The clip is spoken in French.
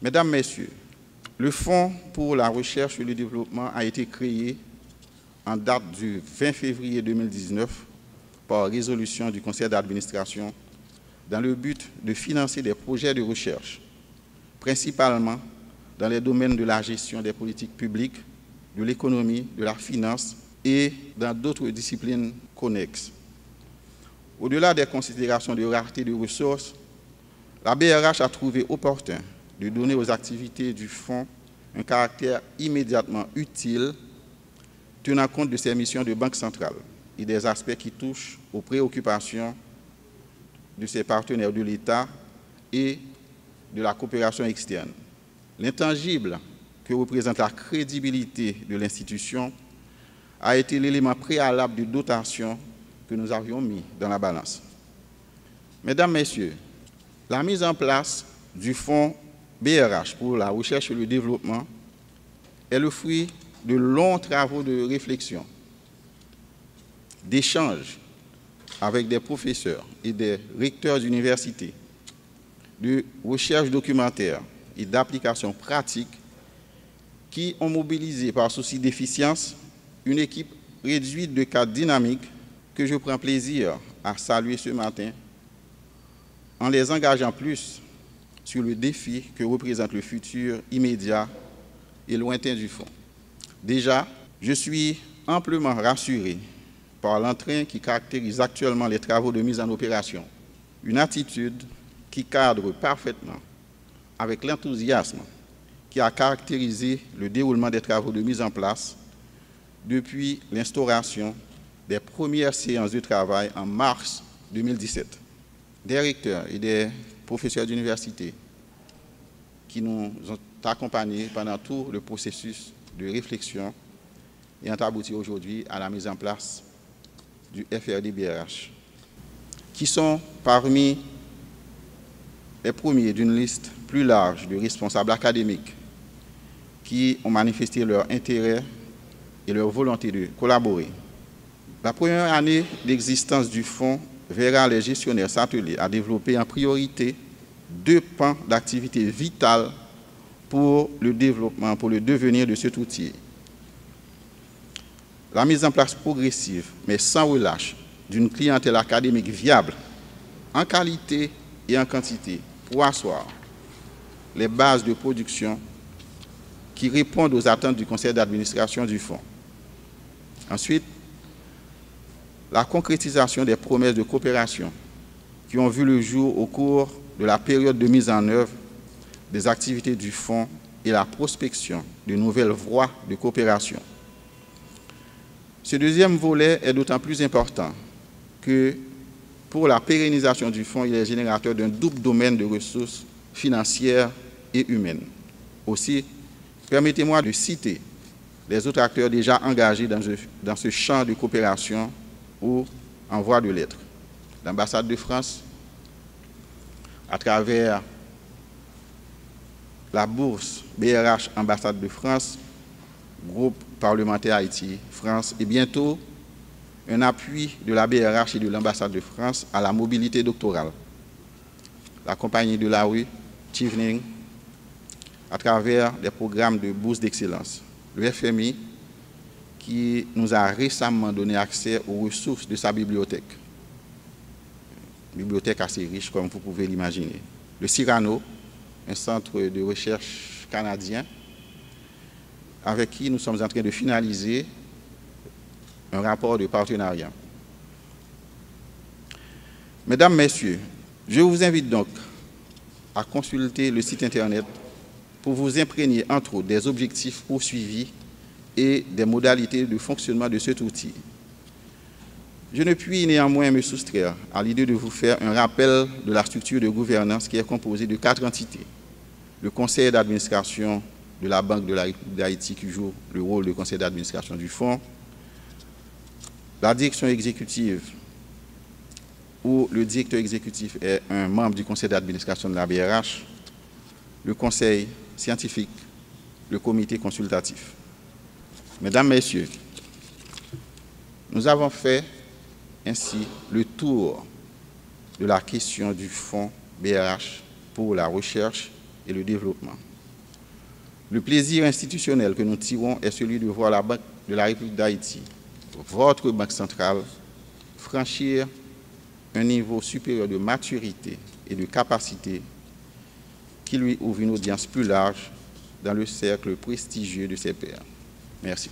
Mesdames, Messieurs, le Fonds pour la recherche et le développement a été créé en date du 20 février 2019 par résolution du Conseil d'administration dans le but de financer des projets de recherche, principalement dans les domaines de la gestion des politiques publiques, de l'économie, de la finance et dans d'autres disciplines connexes. Au-delà des considérations de rareté de ressources, la BRH a trouvé opportun de donner aux activités du Fonds un caractère immédiatement utile, tenant compte de ses missions de banque centrale et des aspects qui touchent aux préoccupations de ses partenaires de l'État et de la coopération externe. L'intangible que représente la crédibilité de l'institution a été l'élément préalable de dotation que nous avions mis dans la balance. Mesdames, Messieurs, la mise en place du Fonds BRH pour la recherche et le développement est le fruit de longs travaux de réflexion, d'échanges avec des professeurs et des recteurs d'université, de recherche documentaire et d'applications pratiques qui ont mobilisé par souci d'efficience une équipe réduite de cadres dynamiques que je prends plaisir à saluer ce matin en les engageant plus sur le défi que représente le futur immédiat et lointain du Fonds. Déjà, je suis amplement rassuré par l'entrain qui caractérise actuellement les travaux de mise en opération, une attitude qui cadre parfaitement avec l'enthousiasme qui a caractérisé le déroulement des travaux de mise en place depuis l'instauration des premières séances de travail en mars 2017. Des recteurs et des professeurs d'université qui nous ont accompagnés pendant tout le processus de réflexion et ont abouti aujourd'hui à la mise en place du FRD-BRH, qui sont parmi les premiers d'une liste plus large de responsables académiques qui ont manifesté leur intérêt et leur volonté de collaborer. La première année d'existence du Fonds verra les gestionnaires s'atteler à développer en priorité 2 pans d'activité vitales pour le développement, pour le devenir de cet outil. La mise en place progressive, mais sans relâche, d'une clientèle académique viable, en qualité et en quantité, pour asseoir les bases de production qui répondent aux attentes du conseil d'administration du Fonds. Ensuite, la concrétisation des promesses de coopération qui ont vu le jour au cours de la période de mise en œuvre des activités du Fonds et la prospection de nouvelles voies de coopération. Ce deuxième volet est d'autant plus important que pour la pérennisation du Fonds, il est générateur d'un double domaine de ressources financières et humaines. Aussi, permettez-moi de citer les autres acteurs déjà engagés dans ce champ de coopération ou en voie de l'être. L'ambassade de France, à travers la bourse BRH Ambassade de France, groupe parlementaire Haïti-France, et bientôt un appui de la BRH et de l'ambassade de France à la mobilité doctorale. La compagnie de la rue, Chevening, à travers des programmes de bourse d'excellence. Le FMI, qui nous a récemment donné accès aux ressources de sa bibliothèque. Une bibliothèque assez riche, comme vous pouvez l'imaginer. Le Cyrano, un centre de recherche canadien, avec qui nous sommes en train de finaliser un rapport de partenariat. Mesdames, Messieurs, je vous invite donc à consulter le site Internet pour vous imprégner, entre autres, des objectifs poursuivis et des modalités de fonctionnement de cet outil. Je ne puis néanmoins me soustraire à l'idée de vous faire un rappel de la structure de gouvernance qui est composée de 4 entités. Le conseil d'administration de la Banque de la République d'Haïti qui joue le rôle de conseil d'administration du Fonds, la direction exécutive où le directeur exécutif est un membre du conseil d'administration de la BRH, le conseil scientifique, le comité consultatif. Mesdames, Messieurs, nous avons fait ainsi le tour de la question du Fonds BRH pour la recherche et le développement. Le plaisir institutionnel que nous tirons est celui de voir la Banque de la République d'Haïti, votre banque centrale, franchir un niveau supérieur de maturité et de capacité qui lui ouvre une audience plus large dans le cercle prestigieux de ses pairs. Merci.